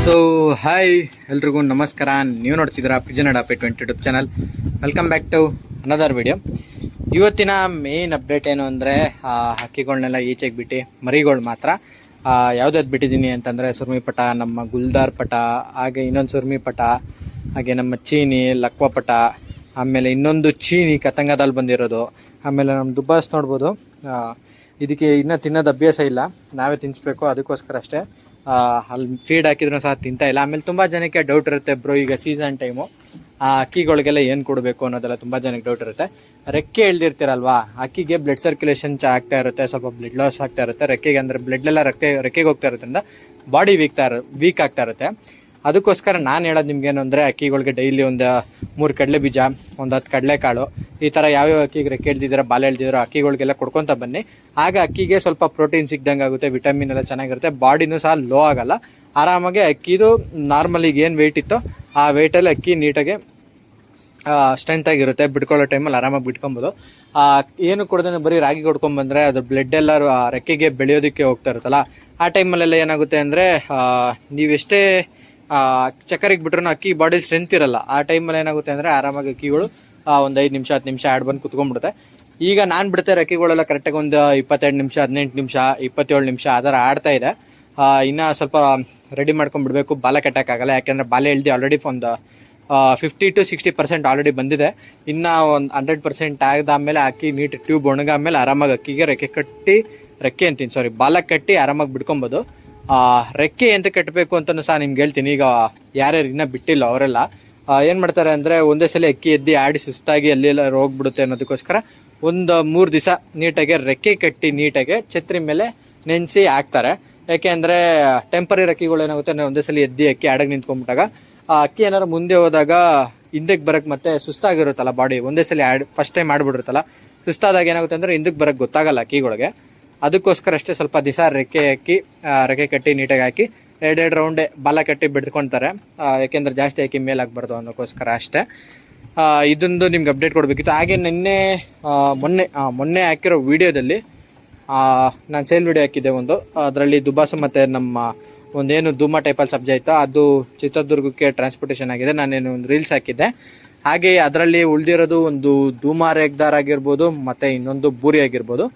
So hi ಎಲ್ರಿಗೂ ನಮಸ್ಕಾರ. ನೀವು ನೋಡ್ತಿದ್ದೀರಾ ಪಿಜನ್ ಅಡಾಪೇಟ್ YouTube channel. Welcome back to another video. ಇವತ್ತಿನ ಮೇನ್ ಅಪ್ಡೇಟ್ ಏನು ಅಂದರೆ ಹಕ್ಕಿಗಳನ್ನೆಲ್ಲ ಈಚೆಗೆ ಬಿಟ್ಟು ಮರಿಗಳು ಮಾತ್ರ ಯಾವುದಾದ್ರು ಬಿಟ್ಟಿದ್ದೀನಿ ಅಂತಂದರೆ ಸುರ್ಮಿಪಟ, ನಮ್ಮ ಗುಲ್ದಾರ್ ಪಟ, ಹಾಗೆ ಇನ್ನೊಂದು ಸುರ್ಮಿಪಟ, ಹಾಗೆ ನಮ್ಮ ಚೀನಿ ಲಕ್ವಪಟ, ಆಮೇಲೆ ಇನ್ನೊಂದು ಚೀನಿ ಕತಂಗದಲ್ಲಿ ಬಂದಿರೋದು, ಆಮೇಲೆ ನಮ್ಮ ದುಬ್ಬಾಸ್ ನೋಡ್ಬೋದು. ಇದಕ್ಕೆ ಇನ್ನೂ ತಿನ್ನೋದು ಅಭ್ಯಾಸ ಇಲ್ಲ, ನಾವೇ ತಿನ್ನಿಸ್ಬೇಕು, ಅದಕ್ಕೋಸ್ಕರ ಅಷ್ಟೇ. ಅಲ್ಲಿ ಫೀಡ್ ಹಾಕಿದ್ರೂ ಸಹ ತಿಂತಾ ಇಲ್ಲ. ಆಮೇಲೆ ತುಂಬ ಜನಕ್ಕೆ ಡೌಟ್ ಇರುತ್ತೆ, ಬ್ರೋ ಈಗ ಸೀಸನ್ ಟೈಮು ಅಕ್ಕಿಗಳಿಗೆಲ್ಲ ಏನು ಕೊಡಬೇಕು ಅನ್ನೋದೆಲ್ಲ ತುಂಬ ಜನಕ್ಕೆ ಡೌಟ್ ಇರುತ್ತೆ. ರೆಕ್ಕೆ ಎಳ್ದಿರ್ತೀರಲ್ವಾ, ಅಕ್ಕಿಗೆ ಬ್ಲಡ್ ಸರ್ಕ್ಯುಲೇಷನ್ ಆಗ್ತಾ ಇರುತ್ತೆ, ಸ್ವಲ್ಪ ಬ್ಲಡ್ ಲಾಸ್ ಆಗ್ತಾ ಇರುತ್ತೆ ರೆಕ್ಕೆಗೆ. ಅಂದರೆ ಬ್ಲಡ್ಲೆಲ್ಲ ರೆಕ್ಕೆಗೆ ಹೋಗ್ತಾ ಇರೋದ್ರಿಂದ ಬಾಡಿ ವೀಕ್ ಆಗ್ತಾ ಇರುತ್ತೆ. ಅದಕ್ಕೋಸ್ಕರ ನಾನು ಹೇಳೋದು ನಿಮ್ಗೇನು ಅಂದರೆ ಅಕ್ಕಿಗಳಿಗೆ ಡೈಲಿ ಒಂದು 3 ಕಡಲೆ ಬೀಜ, ಒಂದು 10 ಕಡಲೆಕಾಳು, ಈ ಥರ ಯಾವ್ಯಾವ ಅಕ್ಕಿಗೆ ರೆಕ್ಕೆ ಎಳ್ದಿದ್ದೀರ, ಬಾಲೆ ಎಳ್ದಿದ್ದೀರೋ ಅಕ್ಕಿಗಳಿಗೆಲ್ಲ ಕೊಡ್ಕೊತ ಬನ್ನಿ. ಆಗ ಅಕ್ಕಿಗೆ ಸ್ವಲ್ಪ ಪ್ರೋಟೀನ್ ಸಿಗ್ದಂಗೆ ಆಗುತ್ತೆ, ವಿಟಮಿನ್ ಎಲ್ಲ ಚೆನ್ನಾಗಿರುತ್ತೆ, ಬಾಡಿನೂ ಸಹ ಲೋ ಆಗಲ್ಲ. ಆರಾಮಾಗಿ ಅಕ್ಕಿದು ನಾರ್ಮಲಿಗೆ ಏನು ವೆಯ್ಟ್ ಇತ್ತೋ ಆ ವೆಯ್ಟಲ್ಲಿ ಅಕ್ಕಿ ನೀಟಾಗಿ ಸ್ಟ್ರೆಂತ್ ಆಗಿರುತ್ತೆ. ಬಿಟ್ಕೊಳ್ಳೋ ಟೈಮಲ್ಲಿ ಆರಾಮಾಗಿ ಬಿಟ್ಕೊಬೋದು. ಏನು ಕೊಡ್ದೇ ಬರೀ ರಾಗಿ ಕೊಡ್ಕೊಂಬಂದರೆ ಅದು ಬ್ಲಡ್ ಎಲ್ಲ ರೆಕ್ಕೆಗೆ ಬೆಳೆಯೋದಕ್ಕೆ ಹೋಗ್ತಾ ಇರುತ್ತಲ್ಲ, ಆ ಟೈಮಲ್ಲೆಲ್ಲ ಏನಾಗುತ್ತೆ ಅಂದರೆ ನೀವೆಷ್ಟೇ ಚಕ್ಕರಿಗೆ ಬಿಟ್ರೂ ಅಕ್ಕಿ ಬಾಡಿ ಸ್ಟ್ರೆಂತ್ ಇರಲ್ಲ. ಆ ಟೈಮಲ್ಲಿ ಏನಾಗುತ್ತೆ ಅಂದರೆ ಆರಾಮಾಗಿ ಅಕ್ಕಿಗಳು ಒಂದು 5 ನಿಮಿಷ 10 ನಿಮಿಷ ಆಡ್ ಬಂದು ಕುತ್ಕೊಂಡ್ಬಿಡುತ್ತೆ. ಈಗ ನಾನು ಬಿಡ್ತಾರೆ ಅಕ್ಕಿಗಳೆಲ್ಲ ಕರೆಕ್ಟಾಗಿ ಒಂದು 22 ನಿಮಿಷ 18 ನಿಮಿಷ 27 ನಿಮಿಷ ಆ ಥರ ಆಡ್ತಾ ಇದೆ. ಇನ್ನೂ ಸ್ವಲ್ಪ ರೆಡಿ ಮಾಡ್ಕೊಂಡ್ಬಿಡ್ಬೇಕು, ಬಾಲ ಕಟ್ಟೋಕ್ಕಾಗಲ್ಲ. ಯಾಕೆಂದರೆ ಬಾಲೆ ಎಳ್ದು ಆಲ್ರೆಡಿ ಒಂದು 50 to 60% ಆಲ್ರೆಡಿ ಬಂದಿದೆ. ಇನ್ನು ಒಂದು 100% ಆದಾದಮೇಲೆ ಅಕ್ಕಿ ನೀಟ್ ಟ್ಯೂಬ್ ಒಣಗಾದ್ಮೇಲೆ ಆರಾಮಾಗಿ ಅಕ್ಕಿಗೆ ಬಾಲ ಕಟ್ಟಿ ಆರಾಮಾಗಿ ಬಿಡ್ಕೊಬೋದು. ರೆಕ್ಕೆ ಎಂತ ಕಟ್ಟಬೇಕು ಅಂತಲೂ ಸಹ ನಿಮ್ಗೆ ಹೇಳ್ತೀನಿ. ಈಗ ಯಾರ್ಯಾರು ಇನ್ನೂ ಬಿಟ್ಟಿಲ್ಲ ಅವರೆಲ್ಲ ಏನು ಮಾಡ್ತಾರೆ ಅಂದರೆ ಒಂದೇ ಸಲ ಅಕ್ಕಿ ಎದ್ದು ಆಡಿ ಸುಸ್ತಾಗಿ ಅಲ್ಲೆಲ್ಲ ಹೋಗ್ಬಿಡುತ್ತೆ ಅನ್ನೋದಕ್ಕೋಸ್ಕರ ಒಂದು 3 ದಿವಸ ನೀಟಾಗಿ ರೆಕ್ಕೆ ಕಟ್ಟಿ ನೀಟಾಗಿ ಛತ್ರಿ ಮೇಲೆ ನೆನೆಸಿ ಹಾಕ್ತಾರೆ. ಯಾಕೆ ಅಂದರೆ ಟೆಂಪರರಿ ಅಕ್ಕಿಗಳು ಏನಾಗುತ್ತೆ ಅಂದರೆ ಒಂದೇ ಸಲ ಎದ್ದು ಅಕ್ಕಿ ಆಡಾಗಿ ನಿಂತ್ಕೊಂಡ್ಬಿಟ್ಟಾಗ ಅಕ್ಕಿ ಏನಾದ್ರು ಮುಂದೆ ಹೋದಾಗ ಹಿಂದಕ್ಕೆ ಬರೋಕ್ಕೆ ಮತ್ತೆ ಸುಸ್ತಾಗಿರುತ್ತಲ್ಲ ಬಾಡಿ, ಒಂದೇ ಸಲ ಫಸ್ಟ್ ಟೈಮ್ ಆಡ್ಬಿಟ್ಟಿರುತ್ತಲ್ಲ, ಸುಸ್ತಾದಾಗ ಏನಾಗುತ್ತೆ ಅಂದರೆ ಹಿಂದಕ್ಕೆ ಬರೋಕ್ಕೆ ಗೊತ್ತಾಗಲ್ಲ ಅಕ್ಕಿಗಳಿಗೆ. ಅದಕ್ಕೋಸ್ಕರ ಅಷ್ಟೇ ಸ್ವಲ್ಪ ದಿವಸ ರೆಕ್ಕೆ ಕಟ್ಟಿ ನೀಟಾಗಿ ಹಾಕಿ 2 ರೌಂಡೆ ಬಾಲ ಕಟ್ಟಿ ಬಿಡ್ಕೊಳ್ತಾರೆ. ಯಾಕೆಂದರೆ ಜಾಸ್ತಿ ಹಾಕಿ ಮೇಲೆ ಹಾಕ್ಬಾರ್ದು ಅನ್ನೋಕ್ಕೋಸ್ಕರ ಅಷ್ಟೇ. ಇದೊಂದು ನಿಮ್ಗೆ ಅಪ್ಡೇಟ್ ಕೊಡಬೇಕಿತ್ತು. ಹಾಗೆ ಮೊನ್ನೆ ಹಾಕಿರೋ ವಿಡಿಯೋದಲ್ಲಿ ನಾನು ಸೇಲ್ ವಿಡಿಯೋ ಹಾಕಿದ್ದೆ ಒಂದು, ಅದರಲ್ಲಿ ದುಬಾಸು ಮತ್ತು ನಮ್ಮ ಒಂದೇನು ಧೂಮ ಟೈಪಲ್ಲಿ ಸಬ್ಜೆ ಇತ್ತು, ಅದು ಚಿತ್ರದುರ್ಗಕ್ಕೆ ಟ್ರಾನ್ಸ್ಪೋರ್ಟೇಷನ್ ಆಗಿದೆ. ನಾನೇನು ಒಂದು ರೀಲ್ಸ್ ಹಾಕಿದ್ದೆ. ಹಾಗೆ ಅದರಲ್ಲಿ ಉಳಿದಿರೋದು ಒಂದು ಧೂಮ ರೇಗ್ದಾರ್ ಆಗಿರ್ಬೋದು ಮತ್ತು ಇನ್ನೊಂದು ಬೂರಿ ಆಗಿರ್ಬೋದು.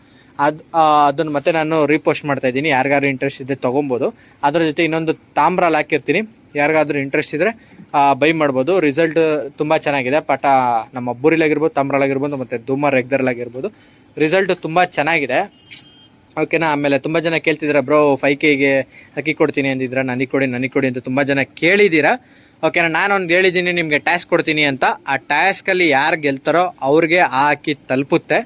ಅದನ್ನು ಮತ್ತೆ ನಾನು ರೀಪೋಸ್ಟ್ ಮಾಡ್ತಾ ಇದ್ದೀನಿ. ಯಾರಿಗಾದ್ರು ಇಂಟ್ರೆಸ್ಟ್ ಇದೆ ತೊಗೊಬೋದು. ಅದರ ಜೊತೆ ಇನ್ನೊಂದು ತಾಮ್ರಲ್ಲಿ ಹಾಕಿರ್ತೀನಿ, ಯಾರಿಗಾದ್ರೂ ಇಂಟ್ರೆಸ್ಟ್ ಇದ್ದರೆ ಬೈ ಮಾಡ್ಬೋದು. ರಿಸಲ್ಟ್ ತುಂಬ ಚೆನ್ನಾಗಿದೆ. ನಮ್ಮ ಬೂರಿಲಾಗಿರ್ಬೋದು, ತಾಮ್ರಲಾಗಿರ್ಬೋದು ಮತ್ತು ಧೂಮ ರೆಗ್ದರ್ಲಾಗಿರ್ಬೋದು ರಿಸಲ್ಟ್ ತುಂಬ ಚೆನ್ನಾಗಿದೆ. ಓಕೆನಾ. ಆಮೇಲೆ ತುಂಬ ಜನ ಕೇಳ್ತಿದ್ದೀರಾ, ಬ್ರೋ 5Kಗೆ ಅಕ್ಕಿ ಕೊಡ್ತೀನಿ ಅಂದಿದ್ದೀರಾ, ನನಗೆ ಕೊಡಿ ಅಂತ ತುಂಬ ಜನ ಕೇಳಿದ್ದೀರಾ. ಓಕೆನಾ. ನಾನೊಂದು ಹೇಳಿದ್ದೀನಿ ನಿಮಗೆ ಟಾಸ್ಕ್ ಕೊಡ್ತೀನಿ ಅಂತ. ಆ ಟಾಸ್ಕಲ್ಲಿ ಯಾರು ಗೆಲ್ತಾರೋ ಅವ್ರಿಗೆ ಆ ಅಕ್ಕಿ ತಲುಪುತ್ತೆ.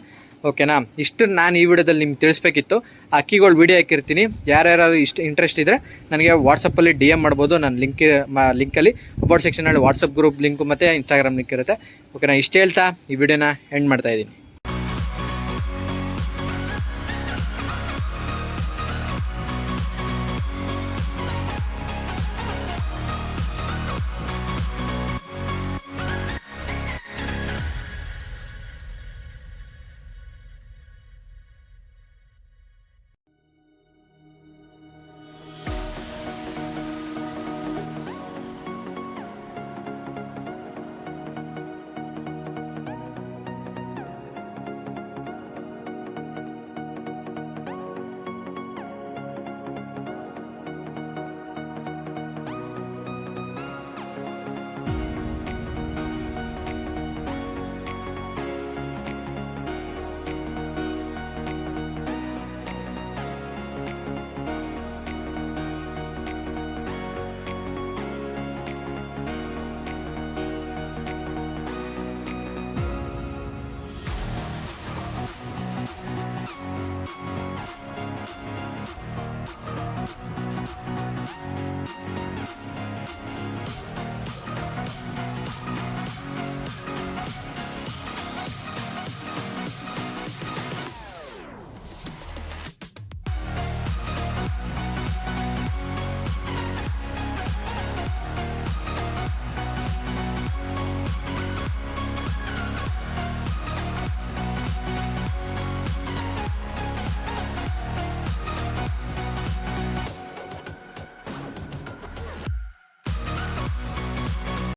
ಓಕೆನಾ. ಇಷ್ಟು ನಾನು ಈ ವಿಡಿಯೋದಲ್ಲಿ ನಿಮ್ಗೆ ತಿಳಿಸ್ಬೇಕಿತ್ತು. ಅಕ್ಕಿಗಳು ವಿಡಿಯೋ ಹಾಕಿರ್ತೀನಿ, ಯಾರ್ಯಾರು ಇಂಟ್ರೆಸ್ಟ್ ಇದ್ದರೆ ನನಗೆ ವಾಟ್ಸಪ್ಪಲ್ಲಿ DM ಮಾಡ್ಬೋದು. ನನ್ನ ಲಿಂಕಲ್ಲಿ ಅಬೌಟ್ ಸೆಕ್ಷನಲ್ಲಿ ವಾಟ್ಸಪ್ ಗ್ರೂಪ್ ಲಿಂಕು ಮತ್ತು ಇನ್ಸ್ಟಾಗ್ರಾಮ್ ಲಿಂಕ್ ಇರುತ್ತೆ. ಓಕೆನಾ. ಇಷ್ಟು ಹೇಳ್ತಾ ಈ ವಿಡಿಯೋನ ಎಂಡ್ ಮಾಡ್ತಾಯಿದ್ದೀನಿ.